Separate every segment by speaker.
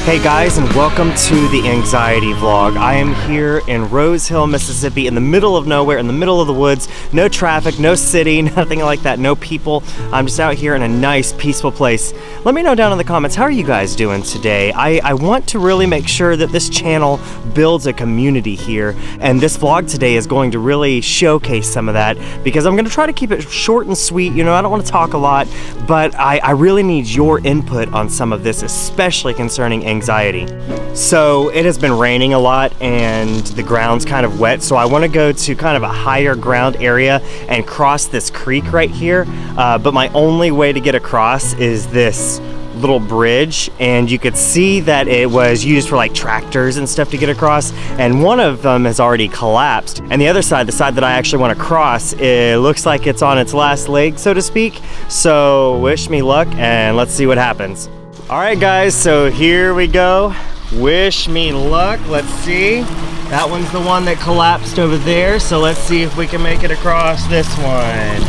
Speaker 1: Hey guys, and welcome to the anxiety vlog. I am here in Rose Hill, Mississippi, in the middle of nowhere, in the middle of the woods. No traffic, no city, nothing like that, no people. I'm just out here in a nice, peaceful place. Let me know down in the comments, how are you guys doing today? I want to really make sure that this channel builds a community here, and this vlog today is going to really showcase some of that, because I'm going to try to keep it short and sweet. You know, I don't want to talk a lot, but I really need your input on some of this, especially concerning anxiety. So it has been raining a lot and the ground's kind of wet, so I want to go to kind of a higher ground area and cross this creek right here, but my only way to get across is this little bridge, and you could see that it was used for like tractors and stuff to get across, and one of them has already collapsed, and the other side, the side that I actually want to cross, it looks like it's on its last leg, so to speak. So wish me luck and let's see what happens. All right guys, so here we go. Wish me luck. Let's see. That one's the one that collapsed over there, so let's see if we can make it across this one.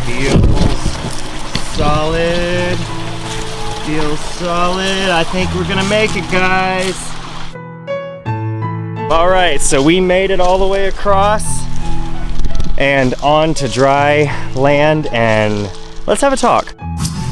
Speaker 1: Feels solid. Feels solid. I think we're gonna make it, guys. All right, so we made it all the way across and on to dry land, and let's have a talk.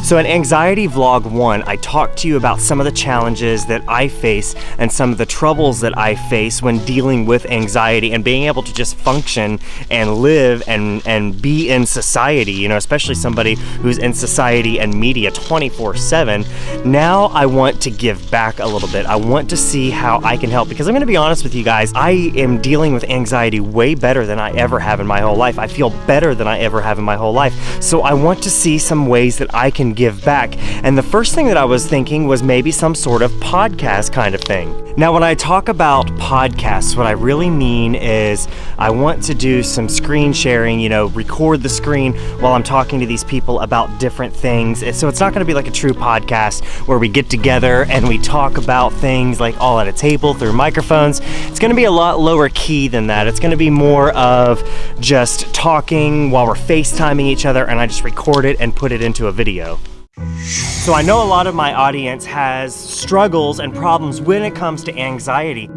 Speaker 1: So in Anxiety Vlog 1, I talked to you about some of the challenges that I face and some of the troubles that I face when dealing with anxiety and being able to just function and live and be in society, you know, especially somebody who's in society and media 24/7. Now I want to give back a little bit. I want to see how I can help, because I'm gonna be honest with you guys, I am dealing with anxiety way better than I ever have in my whole life. I feel better than I ever have in my whole life. So I want to see some ways that I can give back. And the first thing that I was thinking was maybe some sort of podcast kind of thing. Now, when I talk about podcasts, what I really mean is I want to do some screen sharing, you know, record the screen while I'm talking to these people about different things. So it's not going to be like a true podcast where we get together and we talk about things like all at a table through microphones. It's going to be a lot lower key than that. It's going to be more of just talking while we're FaceTiming each other, and I just record it and put it into a video. So I know a lot of my audience has struggles and problems when it comes to anxiety.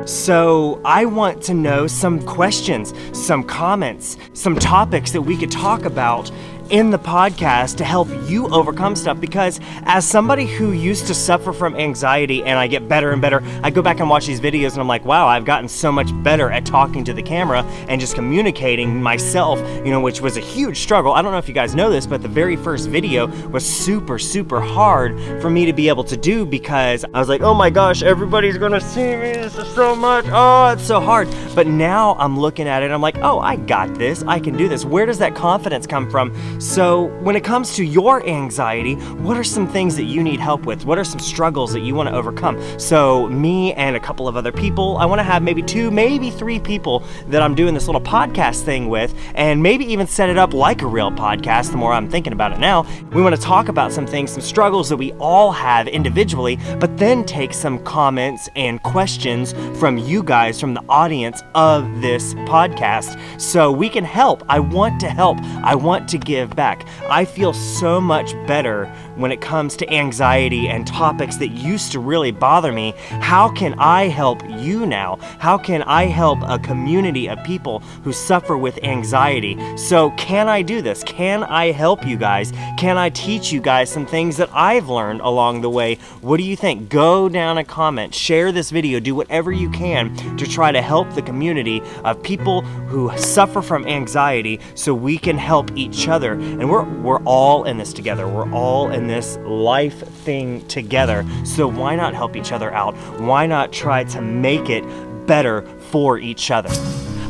Speaker 1: So I want to know some questions, some comments, some topics that we could talk about in the podcast to help you overcome stuff, because as somebody who used to suffer from anxiety and I get better and better, I go back and watch these videos and I'm like, wow, I've gotten so much better at talking to the camera and just communicating myself, you know, which was a huge struggle. I don't know if you guys know this, but the very first video was super hard for me to be able to do, because I was like, oh my gosh, everybody's gonna see me, this is so much, oh, it's so hard. But now I'm looking at it, I'm like, oh, I got this, I can do this. Where does that confidence come from? So when it comes to your anxiety, what are some things that you need help with? What are some struggles that you want to overcome? So me and a couple of other people, I want to have maybe 2, maybe 3 people that I'm doing this little podcast thing with, and maybe even set it up like a real podcast. The more I'm thinking about it now, we want to talk about some things, some struggles that we all have individually, but then take some comments and questions from you guys, from the audience of this podcast, so we can help. I want to help. I want to give back. I feel so much better when it comes to anxiety and topics that used to really bother me. How can I help you now? How can I help a community of people who suffer with anxiety? So can I do this? Can I help you guys? Can I teach you guys some things that I've learned along the way? What do you think? Go down a comment, share this video, do whatever you can to try to help the community of people who suffer from anxiety, so we can help each other. And we're all in this together. We're all in this life thing together. So why not help each other out? Why not try to make it better for each other?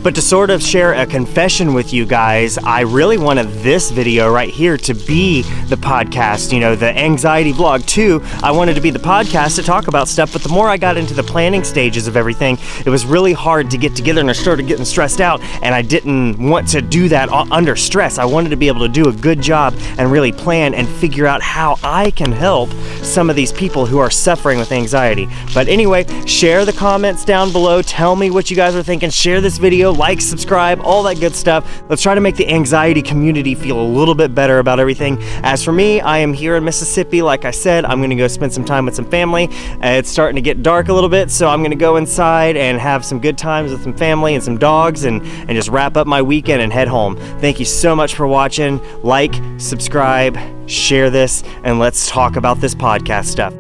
Speaker 1: But to sort of share a confession with you guys, I really wanted this video right here to be the podcast, you know, the anxiety vlog 2. I wanted to be the podcast to talk about stuff, but the more I got into the planning stages of everything, it was really hard to get together, and I started getting stressed out, and I didn't want to do that under stress. I wanted to be able to do a good job and really plan and figure out how I can help some of these people who are suffering with anxiety. But anyway, share the comments down below. Tell me what you guys are thinking. Share this video. like, subscribe, all that good stuff. Let's try to make the anxiety community feel a little bit better about everything. As for me, I am here in Mississippi. Like I said, I'm gonna go spend some time with some family. It's starting to get dark a little bit, so I'm gonna go inside and have some good times with some family and some dogs and just wrap up my weekend and head home. Thank you so much for watching. Like, subscribe, share this, and let's talk about this podcast stuff.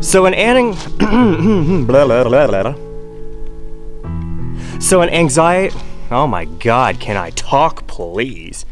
Speaker 1: So an anxiety, oh my God, can I talk, please?